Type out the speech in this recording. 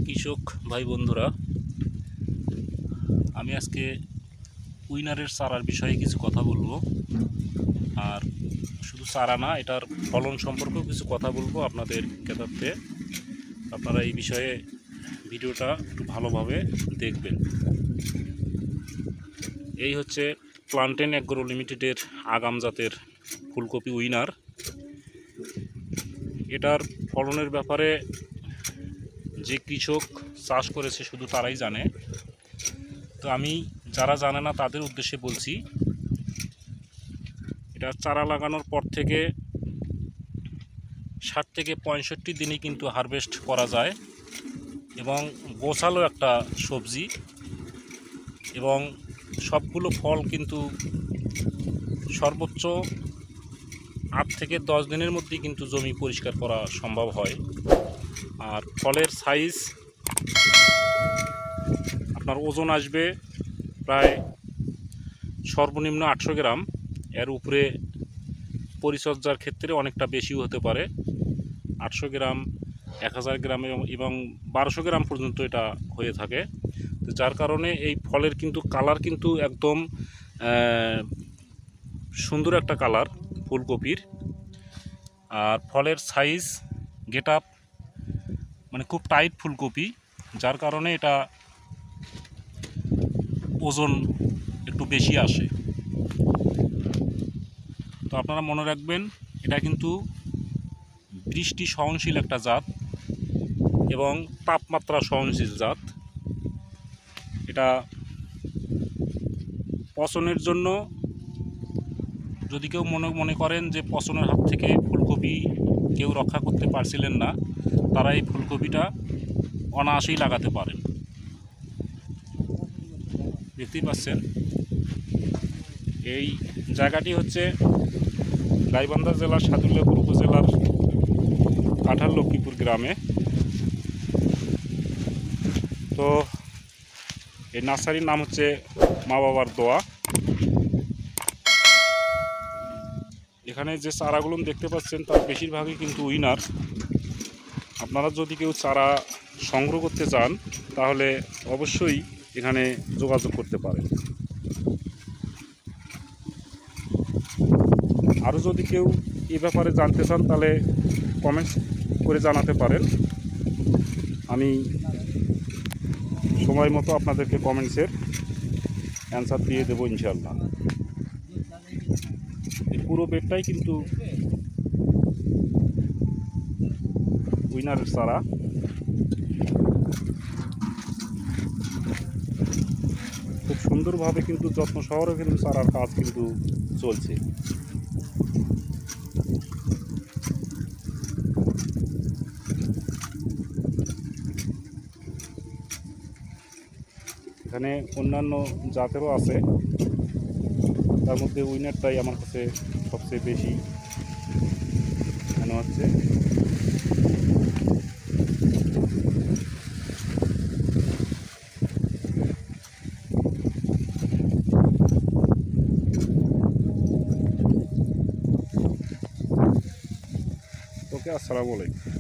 কৃষক ভাই বন্ধুরা, আমি আজকে উইনারের চারার বিষয়ে কিছু কথা বলবো। আর শুধু চারা না, এটার ফলন সম্পর্কেও কিছু কথা বলবো আপনাদের ক্ষেত্রে। আপনারা এই বিষয়ে ভিডিওটা একটু ভালোভাবে দেখবেন। এই হচ্ছে প্লান্টেন অ্যাগ্রো লিমিটেডের আগাম জাতের ফুলকপি উইনার। এটার ফলনের ব্যাপারে যে কৃষক চাষ করেছে শুধু তারাই জানে। তো আমি যারা জানে না তাদের উদ্দেশ্যে বলছি, এটা চারা লাগানোর পর থেকে 60 থেকে 65 দিনে কিন্তু হারভেস্ট করা যায় এবং গোছালো একটা সবজি, এবং সবগুলো ফল কিন্তু সর্বোচ্চ 8 থেকে 10 দিনের মধ্যেই কিন্তু জমি পরিষ্কার করা সম্ভব হয়। আর ফলের সাইজ, আপনার ওজন আসবে প্রায় সর্বনিম্ন 800 গ্রাম। এর উপরে পরিচর্যার ক্ষেত্রে অনেকটা বেশিও হতে পারে। 800 গ্রাম, 1000 গ্রাম এবং 1200 গ্রাম পর্যন্ত এটা হয়ে থাকে। তো যার কারণে এই ফলের কিন্তু কালার কিন্তু একদম সুন্দর একটা কালার ফুলকপির। আর ফলের সাইজ, গেট আপ মানে খুব টাইট ফুলকপি, যার কারণে এটা ওজন একটু বেশি আসে। তো আপনারা মনে রাখবেন, এটা কিন্তু বৃষ্টি সহনশীল একটা জাত এবং তাপমাত্রা সহনশীল জাত। এটা পচনের জন্য, যদি কেউ মনে করেন যে পচনের হাত থেকে ফুলকপি কেউ রক্ষা করতে পারছিলেন না, তারা এই ফুলকপিটা অনায়াসেই লাগাতে পারেন। দেখতেই পাচ্ছেন, এই জায়গাটি হচ্ছে গাইবান্ধা জেলার সাদুল্লাপুর উপজেলার কাঁঠাল লক্ষ্মীপুর গ্রামে। তো এই নার্সারির নাম হচ্ছে মা বাবার দোয়া। এখানে যে চারাগুলো দেখতে পাচ্ছেন তার বেশিরভাগই কিন্তু উইনার। আপনারা যদি কেউ চারা সংগ্রহ করতে চান তাহলে অবশ্যই এখানে যোগাযোগ করতে পারেন। আরও যদি কেউ এ ব্যাপারে জানতে চান তাহলে কমেন্টস করে জানাতে পারেন। আমি সময় মতো আপনাদেরকে কমেন্টসের অ্যান্সার দিয়ে দেবো ইনশাআল্লাহ। এই পুরো বেডটাই কিন্তু উইনারের চারা। খুব সুন্দরভাবে কিন্তু যত্ন সহকারে কিন্তু চারার কাজ কিন্তু চলছে। এখানে অন্যান্য জাতেরও আছে, তার মধ্যে উইনারটাই আমার কাছে সবচেয়ে বেশি মনে হচ্ছে। ওকে, আসসালামু আলাইকুম।